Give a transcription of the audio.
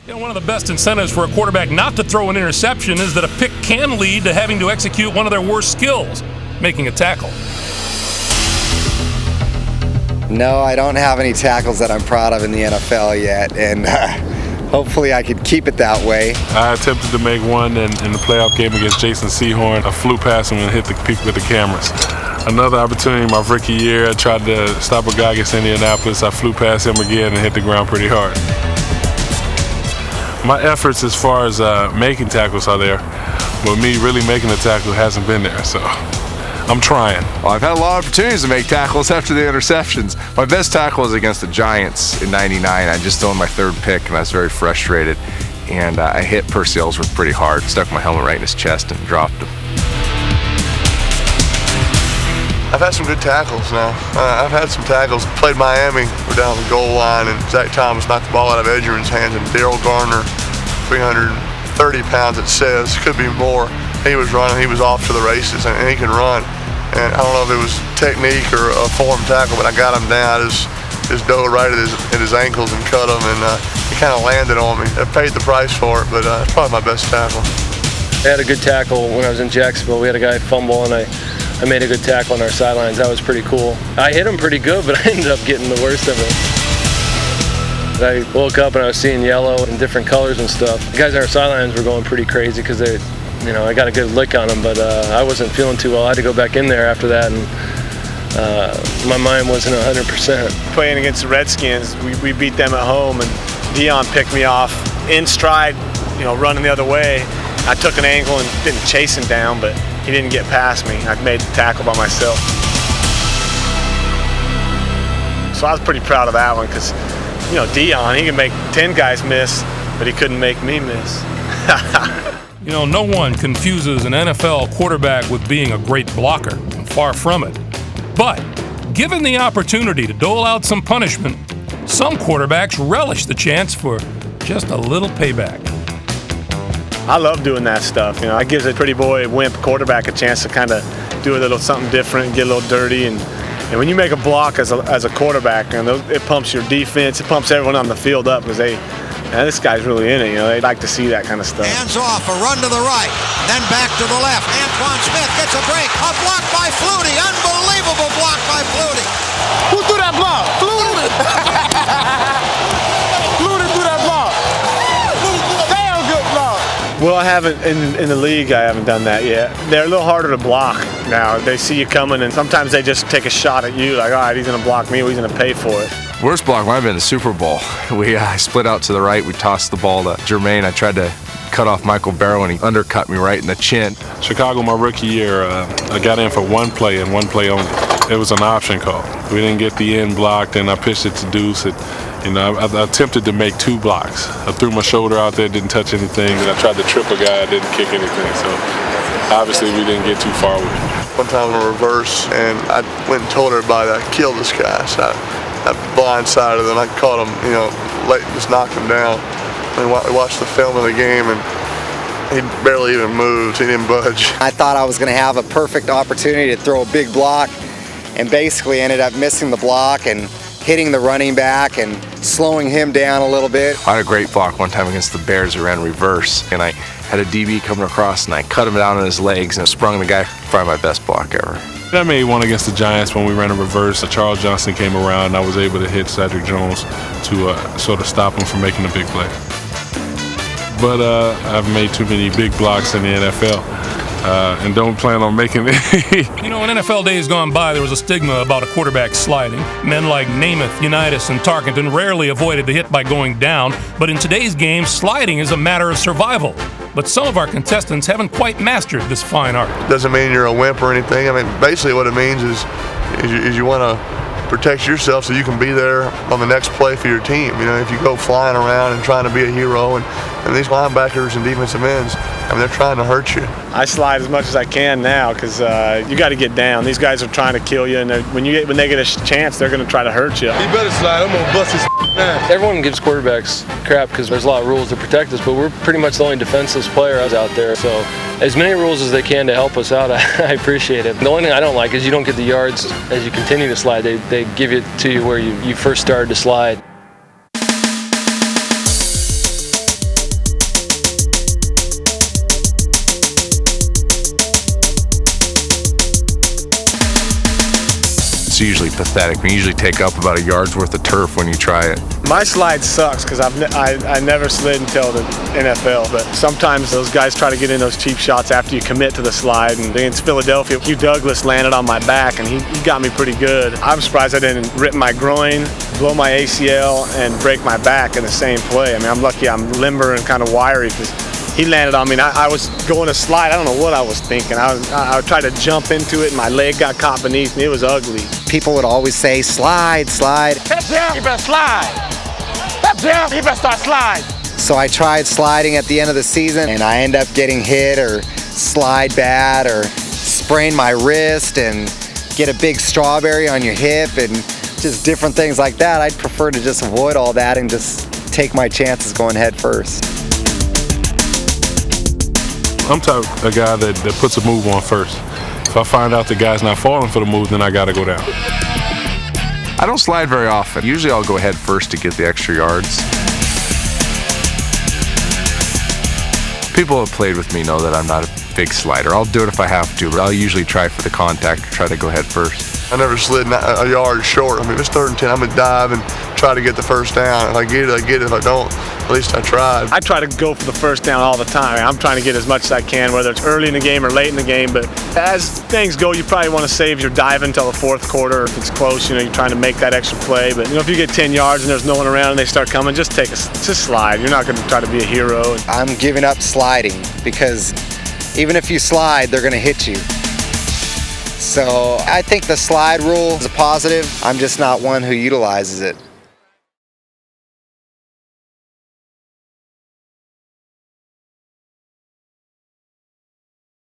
You know, one of the best incentives for a quarterback not to throw an interception is that a pick can lead to having to execute one of their worst skills, making a tackle. No, I don't have any tackles that I'm proud of in the NFL yet, and hopefully I could keep it that way. I attempted to make one in the playoff game against Jason Sehorn. I flew past him and hit the people with the cameras. Another opportunity my rookie year, I tried to stop a guy against Indianapolis. I flew past him again and hit the ground pretty hard. My efforts as far as making tackles are there, but me really making a tackle hasn't been there, so I'm trying. Well, I've had a lot of opportunities to make tackles after the interceptions. My best tackle was against the Giants in '99. I just owned my third pick, and I was very frustrated. And I hit Percy Ellsworth pretty hard, stuck my helmet right in his chest, and dropped him. I've had some good tackles now. I've had some tackles. Played Miami. We're down the goal line, and Zach Thomas knocked the ball out of Edgerrin's hands, and Daryl Garner, 330 pounds it says, could be more. He was running. He was off to the races, and he can run. And I don't know if it was technique or a form tackle, but I got him down. I just dove right at his ankles and cut him, and he kind of landed on me. I paid the price for it, but it's probably my best tackle. I had a good tackle when I was in Jacksonville. We had a guy fumble, and I made a good tackle on our sidelines. That was pretty cool. I hit him pretty good, but I ended up getting the worst of it. I woke up and I was seeing yellow and different colors and stuff. The guys on our sidelines were going pretty crazy because I got a good lick on them, but I wasn't feeling too well. I had to go back in there after that, and my mind wasn't 100%. Playing against the Redskins, we beat them at home, and Dion picked me off in stride, running the other way. I took an angle and didn't chase him down, but he didn't get past me. I made the tackle by myself. So I was pretty proud of that one because, Dion, he can make 10 guys miss, but he couldn't make me miss. No one confuses an NFL quarterback with being a great blocker. Far from it. But given the opportunity to dole out some punishment, some quarterbacks relish the chance for just a little payback. I love doing that stuff. It gives a pretty boy wimp quarterback a chance to kind of do a little something different, get a little dirty, and when you make a block as a quarterback, it pumps your defense, it pumps everyone on the field up because this guy's really in it. They like to see that kind of stuff. Hands off, a run to the right, then back to the left. Antoine Smith gets a break, a block by Flutie, unbelievable block by Flutie. Who threw that block? Flutie. Flutie threw that block. Damn good block. Well, I haven't in the league. I haven't done that yet. They're a little harder to block now. They see you coming, and sometimes they just take a shot at you. Like, all right, he's gonna block me. Or he's gonna pay for it. Worst block might have been the Super Bowl. We split out to the right. We tossed the ball to Jermaine. I tried to cut off Michael Barrow, and he undercut me right in the chin. Chicago, my rookie year, I got in for one play and one play only. It was an option call. We didn't get the end blocked, and I pitched it to Deuce. I attempted to make 2 blocks. I threw my shoulder out there, didn't touch anything, and I tried to trip a guy, I didn't kick anything. So obviously we didn't get too far with it. One time in reverse, and I went and told everybody that I killed this guy. So I blindsided him. I caught him, late, just knocked him down. And we watched the film of the game, and he barely even moved. He didn't budge. I thought I was going to have a perfect opportunity to throw a big block, and basically ended up missing the block and hitting the running back and slowing him down a little bit. I had a great block one time against the Bears who ran reverse, and I had a DB coming across, and I cut him down on his legs and sprung the guy. Probably my best block ever. I made one against the Giants when we ran a reverse. Charles Johnson came around, and I was able to hit Cedric Jones to sort of stop him from making a big play. But I've made too many big blocks in the NFL. And don't plan on making it. In NFL days gone by, there was a stigma about a quarterback sliding. Men like Namath, Unitas, and Tarkenton rarely avoided the hit by going down, but in today's game, sliding is a matter of survival. But some of our contestants haven't quite mastered this fine art. Doesn't mean you're a wimp or anything. Basically what it means is you want to protect yourself so you can be there on the next play for your team. If you go flying around and trying to be a hero, and these linebackers and defensive ends, they're trying to hurt you. I slide as much as I can now because you got to get down. These guys are trying to kill you, and when they get a chance, they're going to try to hurt you. He better slide. I'm gonna bust his ass. Everyone gives quarterbacks crap because there's a lot of rules to protect us, but we're pretty much the only defenseless player out there. So as many rules as they can to help us out, I appreciate it. The only thing I don't like is you don't get the yards as you continue to slide. They give it to you where you first started to slide. it's usually pathetic. We usually take up about a yard's worth of turf when you try it. My slide sucks because I never slid until the NFL, but sometimes those guys try to get in those cheap shots after you commit to the slide. And against Philadelphia, Hugh Douglas landed on my back, and he got me pretty good. I'm surprised I didn't rip my groin, blow my ACL, and break my back in the same play. I mean, I'm lucky I'm limber and kind of wiry because he landed on me, and I was going to slide. I don't know what I was thinking. I tried to jump into it, and my leg got caught beneath me. It was ugly. People would always say, slide, slide. Hey, Jim, you better slide. Hey, Jim, you better start sliding. So I tried sliding at the end of the season, and I end up getting hit or slide bad or sprain my wrist and get a big strawberry on your hip and just different things like that. I'd prefer to just avoid all that and just take my chances going head first. I'm the type of guy that puts a move on first. If I find out the guy's not falling for the move, then I got to go down. I don't slide very often. Usually I'll go head first to get the extra yards. People who have played with me know that I'm not a big slider. I'll do it if I have to, but I'll usually try for the contact or try to go head first. I never slid a yard short. I mean, if it's 3rd and 10, I'm going to dive and try to get the first down. If I get it, I get it. If I don't, at least I tried. I try to go for the first down all the time. I'm trying to get as much as I can, whether it's early in the game or late in the game. But as things go, you probably want to save your dive until the 4th quarter. If it's close, you're trying to make that extra play. But if you get 10 yards and there's no one around and they start coming, just slide. You're not going to try to be a hero. I'm giving up sliding because even if you slide, they're going to hit you. So I think the slide rule is a positive. I'm just not one who utilizes it.